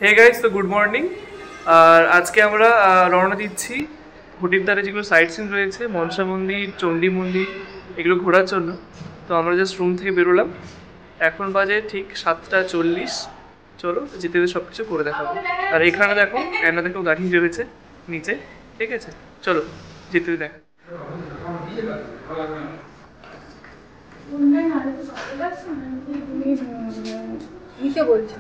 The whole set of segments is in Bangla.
হে গাইস, তো গুড মর্নিং। আর আজকে আমরা রওনা দিচ্ছি হুটির ধারে যেগুলো সাইট সিন রয়েছে, মনসা মন্দির, চণ্ডী মন্দির, এগুলো ঘোরার জন্য। তো আমরা জাস্ট রুম থেকে বেরোলাম, এখন বাজে ঠিক 7:40। চলো যেতে যেতে সব কিছু করে দেখাবো। আর এখানে দেখো অ্যানা দেখো দাঁড়িয়ে রয়েছে নিচে, ঠিক আছে? চলো যেতে যেতে দেখা। বলছো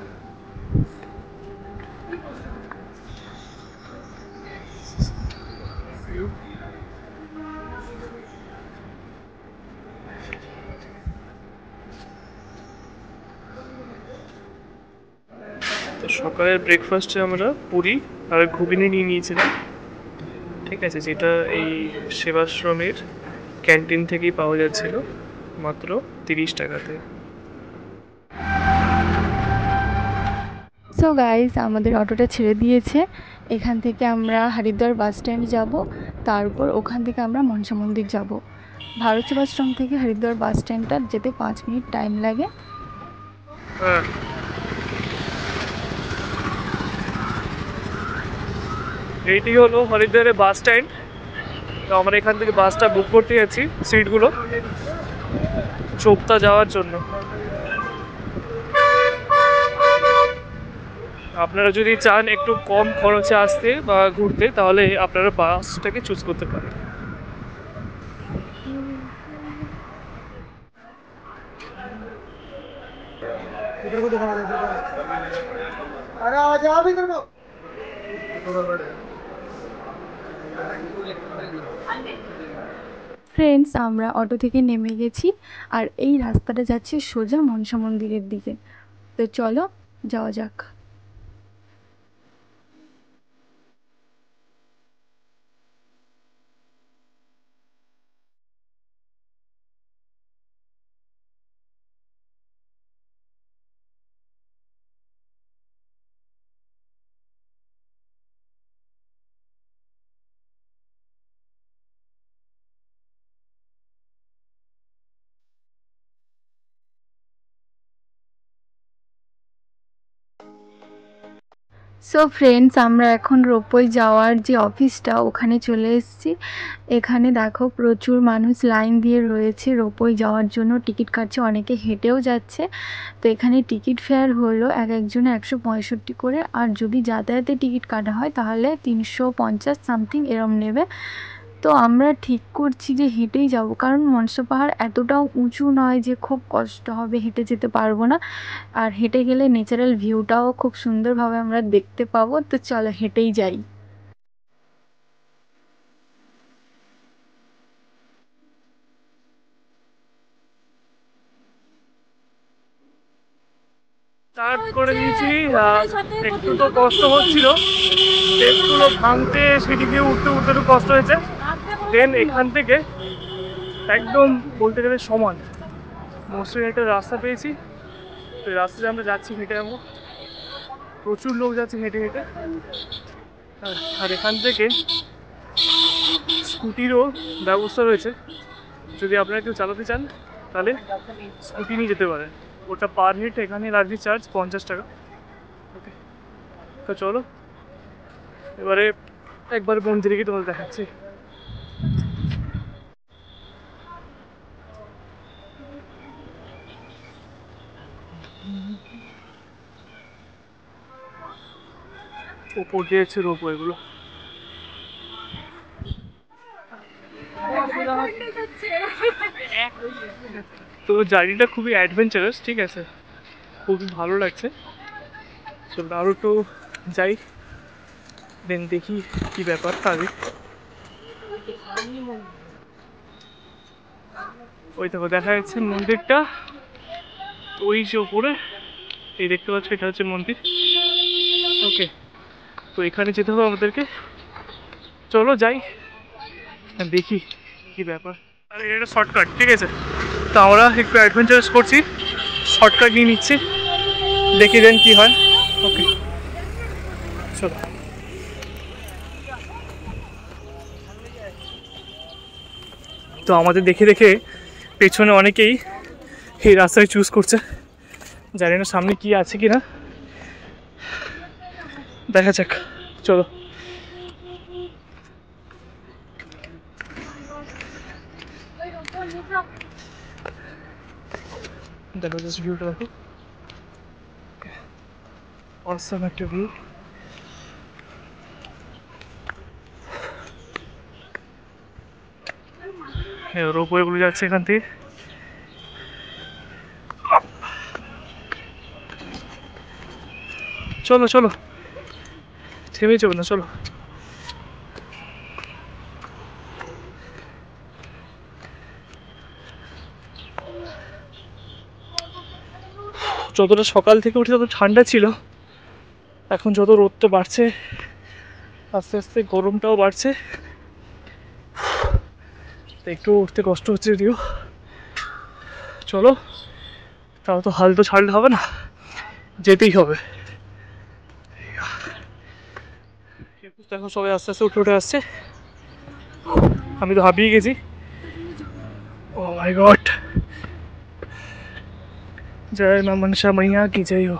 তো সকালের ব্রেকফাস্টে আমরা পুরি আর ঘুগনি নিয়ে নিয়েছিলাম, ঠিক আছে? যেটা এই সেবাশ্রমের ক্যান্টিন থেকেই পাওয়া যাচ্ছিল মাত্র 30 টাকাতে। সো গাইস, আমাদের অটোটা ছেড়ে দিয়েছে। এখান থেকে আমরা হরিদ্বার বাস স্ট্যান্ড যাব, তারপর ওখান থেকে আমরা মনসা মন্দির যাব। ভারত সেবাশ্রম থেকে হরিদ্বার বাস স্ট্যান্ডটা যেতে 5 মিনিট টাইম লাগে। হ্যাঁ, এইটি হলো হরিদ্বারের বাস স্ট্যান্ড। তো আমরা এখান থেকে বাসটা বুক করতে যাচ্ছি সিটগুলো চোপতা যাওয়ার জন্য। আপনারা যদি চান একটু কম খরচে আসতে বা ঘুরতে, তাহলে আপনারা বাসটাকে চুজ করতে পারেন। ফ্রেন্ডস, আমরা অটো থেকে নেমে গেছি, আর এই রাস্তাটা যাচ্ছে সোজা মনসা মন্দিরের দিকে। তো চলো যাওয়া যাক। সো ফ্রেন্ডস, আমরা এখন রোপওয়ে যাওয়ার যে অফিসটা ওখানে চলে এসেছি। এখানে দেখো প্রচুর মানুষ লাইন দিয়ে রয়েছে রোপওয়ে যাওয়ার জন্য, টিকিট কাটছে, অনেকে হেঁটেও যাচ্ছে। তো এখানে টিকিট ফেয়ার হলো এক একজনে 165 করে, আর যদি যাতায়াতের টিকিট কাটা হয় তাহলে 350 সামথিং এরম নেবে। তো আমরা ঠিক করছি যে হেঁটেই যাব, কারণ মনসা পাহাড় এতটাও উঁচু নয় যে খুব কষ্ট হবে, হেঁটে যেতে পারবো না। আর হেঁটে গেলে ন্যাচারাল ভিউটাও খুব সুন্দরভাবে আমরা দেখতে পাবো। তো চলো হেঁটেই যাই। স্টার্ট করে দিয়েছি। একটু তো কষ্ট হচ্ছিল, স্টেপগুলো ভাঙতে, সিঁড়ি দিয়ে উঠতে উঠতে একটু কষ্ট হয়েছে। দেন এখান থেকে একদম বলতে গেলে সমান মসৃণ একটা রাস্তা পেয়েছি। তো এই রাস্তাতে আমরা যাচ্ছি হেঁটে, যাবো। প্রচুর লোক যাচ্ছে হেঁটে হেঁটে। আর এখান থেকে স্কুটিরও ব্যবস্থা রয়েছে, যদি আপনারা কেউ চালাতে চান তাহলে স্কুটি নিয়ে যেতে পারেন। ওটা পার হেড এখানে লাগছে চার্জ 50 টাকা। ওকে, তো চলো এবারে একবার মন্দিরে গিয়ে তোমাদের দেখাচ্ছি। ওপর দিয়ে হচ্ছে রোপওয়েগুলো। তো জার্নিটা খুবই অ্যাডভেঞ্চারাস, ঠিক আছে? খুবই ভালো লাগছে। চলো আরও একটু যাই, দেন দেখি কি ব্যাপার। আগে ওই দেখো দেখা যাচ্ছে মন্দিরটা, ওই যে ওপরে এই দেখতে পাচ্ছ, এটা হচ্ছে মন্দির। ওকে, তো এখানে যেতে হবে আমাদেরকে। চলো যাই, দেখি কি ব্যাপার। আর এটা শর্টকাট, ঠিক আছে? তো আমরা একটু অ্যাডভেঞ্চারাস করছি, শর্টকাট নিয়ে নিচ্ছি, দেখি দেন কি হয়। ওকে চলো। তো আমাদের দেখে দেখে পেছনে অনেকেই এই রাস্তায় চুজ করছে, জানি না সামনে কি আছে কিনা। দেখা যাক, চলো। দেখো জাস্ট ভিউটা দেখো, অসাম একটা ভিউ। রোপওয়ে গুলো যাচ্ছে এখান থেকে। চলো চলো, থেমে যাবো না, চলো। যতটা সকাল থেকে উঠে তত ঠান্ডা ছিল, এখন যত রোদটা বাড়ছে আস্তে আস্তে গরমটাও বাড়ছে, একটু উঠতে কষ্ট হচ্ছে যদিও। চলো, তাও তো হাল তো ছাড়লে হবে না, যেতেই হবে। দেখো সবাই আস্তে আস্তে উঠে উঠে আসছে, আমি তো হাঁপিয়ে গেছি। ও মাই গড, জয় মা মনসা मैया की जय हो।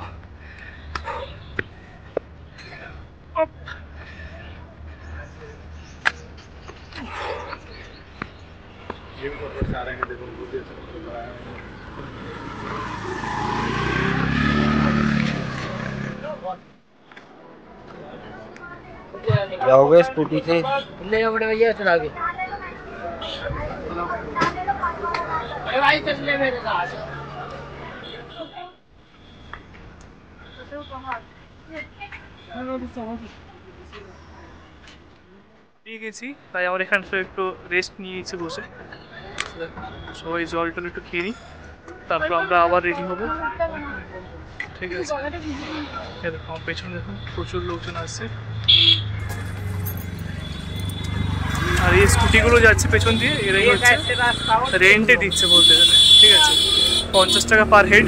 जाओगे स्कूटी से? ले जाओ बड़े भैया, चला के भाई चल ले मेरे साथ। পেয়ে গেছি, তাই আমার এখান থেকে একটু রেস্ট নিয়েছি বসে। সবাই জল টল একটু খেয়ে নিই, তারপর আমরা আবার রেডি হবো। ঠিক আছে, এরকম আমার পেছনে দেখুন প্রচুর লোকজন আসছে, আর এই স্কুটিগুলো যাচ্ছে পেছন দিয়ে, এরাই হচ্ছে রেন্টে দিচ্ছে বলতে গেলে। ঠিক আছে, 50 টাকা পার হেড।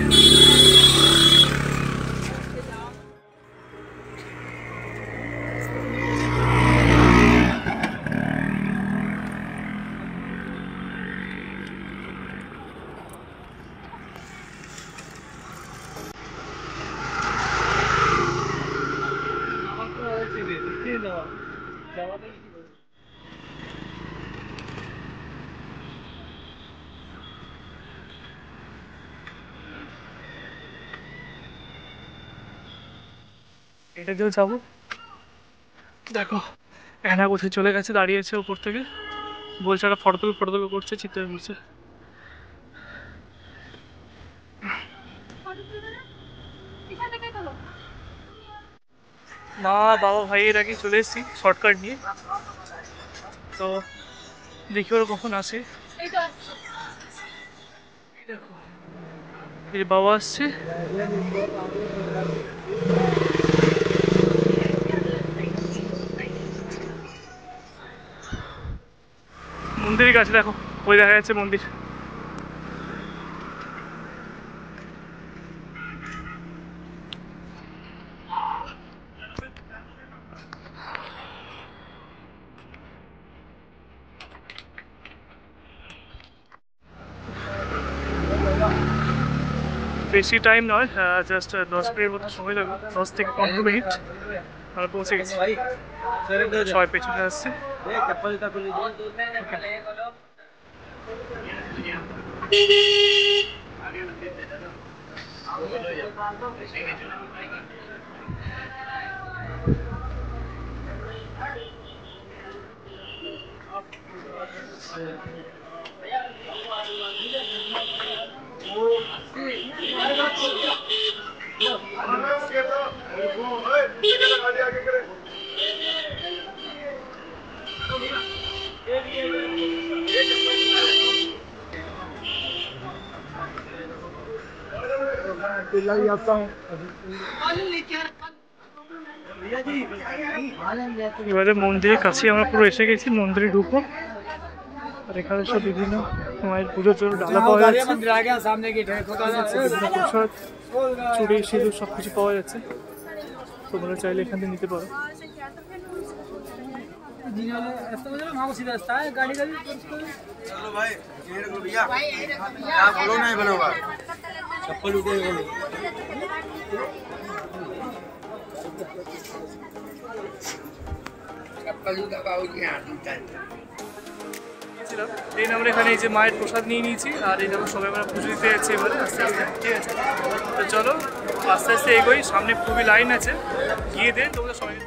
এটা দিয়েও যাবো। দেখো অ্যানা কোথায় চলে গেছে, দাঁড়িয়েছে ওপর থেকে, বলছে একটা ফটো তুলো করছে, চিৎকার করছে। মা বাবা ভাই এর আগে চলে এসেছি শর্টকাট নিয়ে, তো দেখি ওরা কখন আসে। দেখো এই বাবা আসছে, মন্দিরের কাছে দেখো, ওই দেখা যাচ্ছে মন্দির। বেশি টাইম নয়, জাস্ট 10 মিনিট মতো সময় লাগবে, 10 থেকে 15 মিনিট, আমরা পৌঁছে গেছি। সবাই পেছনে আসছে। এবারে মন্দিরের কাছে আমরা পুরো এসে গেছি, মন্দিরে ঢুকবো। আর এখানে সব বিভিন্ন মায়ের পুজোর জন্য ডালা পাওয়া যাচ্ছে, প্রসাদ, চুড়ি, সিঁদুর সব কিছু পাওয়া যাচ্ছে। তোমরা চাইলে এখান থেকে নিতে পারো। দেন আমরা এখানে এই যে মায়ের প্রসাদ নিয়ে নিয়েছি, আর এই আমরা সবাই আমরা পুজো দিতে যাচ্ছি এবারে আস্তে আস্তে, ঠিক আছে? তো চলো আস্তে আস্তে এগোই, সামনে খুবই লাইন আছে, গিয়ে দেন তোমরা সবাই।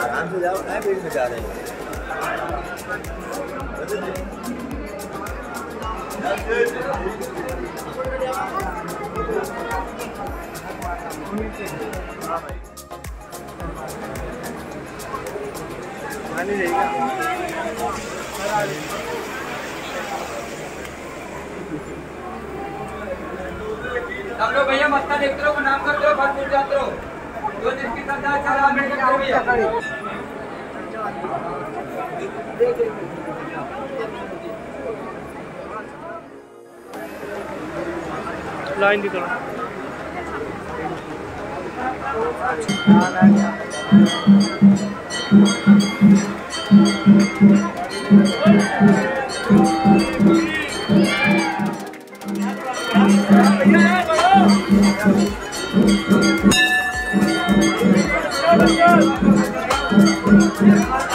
आराम से जाओ, मैं भीड़ में जा रहे हैं। सब लोग भैया मत्था देखते रहो, नाम करते रहो, फल फूट जाते रहो। जो जिसकी श्रद्धा 4 मिनट तक भैया লাইন দিতে হবে।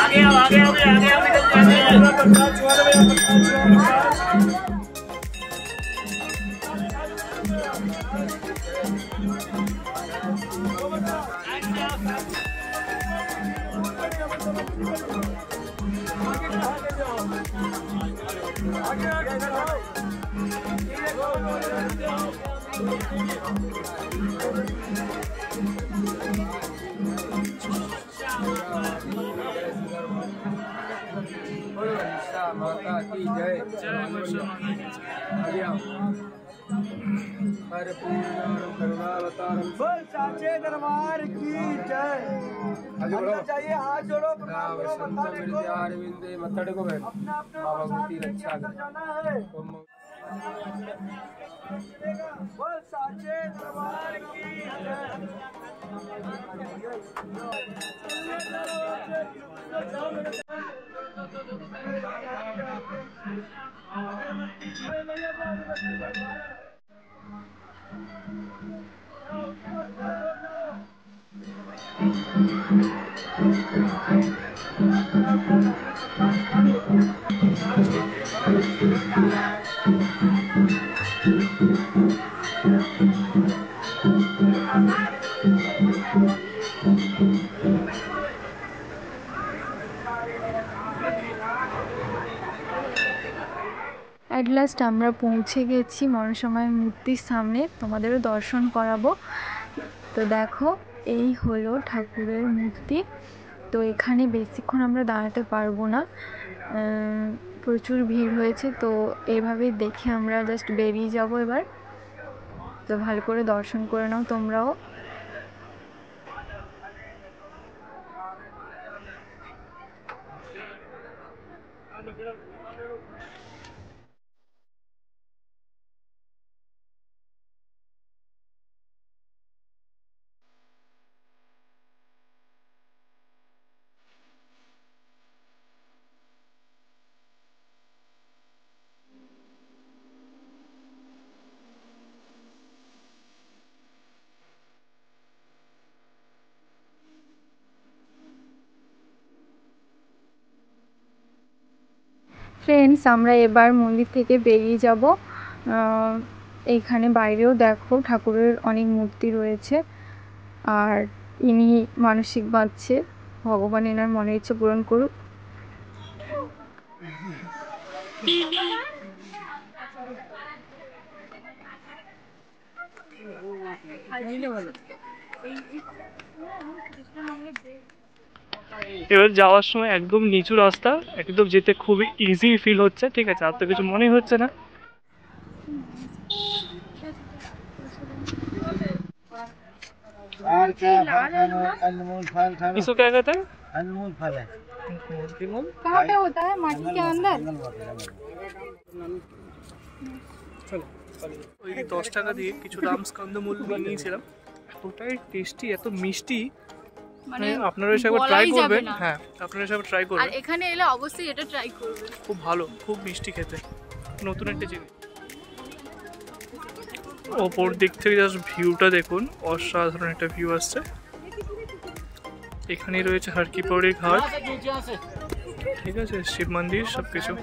आगे आओ, आगे आओ, आगे आओ, माता की जय। करुणावतारम बोल साचे दरबार की जय। अंदर जाइए, हाथ जोड़ो, मत्था टेको बहन, बाबा की रक्षा करें। बोल साचे दरबार की जय। অ্যাট লাস্ট আমরা পৌঁছে গেছি মনসামায়ের মূর্তির সামনে, তোমাদেরও দর্শন করাবো। তো দেখো এই হলো ঠাকুরের মূর্তি। তো এখানে বেশিক্ষণ আমরা দাঁড়াতে পারবো না, প্রচুর ভিড় হয়েছে। তো এইভাবে দেখে আমরা জাস্ট বেরিয়ে যাব এবার। তো ভালো করে দর্শন করে নাও তোমরাও। ফ্রেন্ডস, আমরা এবার মন্দির থেকে বেরিয়ে যাব। এইখানে বাইরেও দেখো ঠাকুরের অনেক মূর্তি রয়েছে, আর ইনি মানসিক বাঁধছে, ভগবান এনার মনের ইচ্ছে পূরণ করুক। এবার যাওয়ার সময় একদম নিচু রাস্তা, একদম যেতে খুবই ইজি ফিল হচ্ছে, ঠিক আছে? আর তো কিছু মনে হচ্ছে না। इसको क्या कहते हैं? अनमोल फल है। कहाँ पे होता है? माटी के अंदर। ওই 10 টাকা দিয়ে কিছু রামস্কন্দ মূল নিয়েছিলাম, এতটাই টেস্টি, এত মিষ্টি, মানে আপনারা এসে একবার ট্রাই বলাই যাবে করবেন। না। হ্যাঁ, আপনারা এসে একবার ট্রাই আর করবেন। এখানে এলে অবশ্যই এটা ট্রাই করবেন। খুব ভালো, খুব মিষ্টি খেতে, নতুন একটা জিনিস। ওপর দিক থেকে জাস্ট ভিউটা দেখুন, অসাধারণ একটা ভিউ আসছে। এখানেই রয়েছে হর কি পৌড়ি ঘাট, ঠিক আছে, শিব মন্দির, সবকিছু।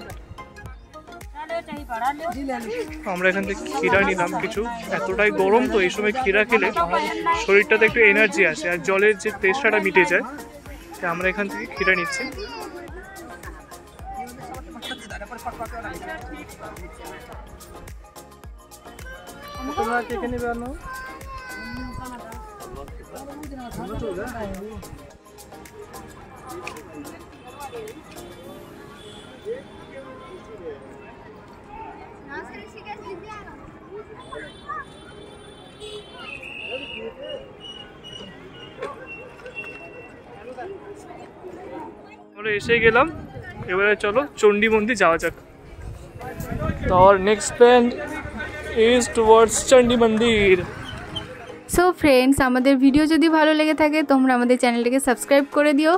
আমরা এখান থেকে ক্ষীরা নিলাম কিছু, এতটাই গরম তো এই সময় ক্ষীরা খেলে শরীরটাতে একটু এনার্জি আসে আর জলের যে তেষ্টাটা মিটে যায়। তাই আমরা এখান থেকে ক্ষীরা নিচ্ছি। তোমরা থেকে নিবে আনো। আমরা এসে গেলাম, এবারে চলো চণ্ডী মন্দির যাওয়া যাক। তো our next plan is towards Chandi মন্দির। সো ফ্রেন্ডস, আমাদের ভিডিও যদি ভালো লেগে থাকে তোমরা আমাদের চ্যানেলটাকে সাবস্ক্রাইব করে দিও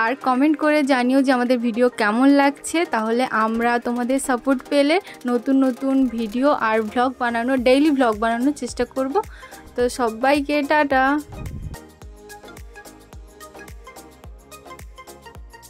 আর কমেন্ট করে জানিও যে আমাদের ভিডিও কেমন লাগছে। তাহলে আমরা তোমাদের সাপোর্ট পেলে নতুন নতুন ভিডিও আর ব্লগ বানানোর, ডেইলি ব্লগ বানানোর চেষ্টা করব। তো সবাইকে টাটা।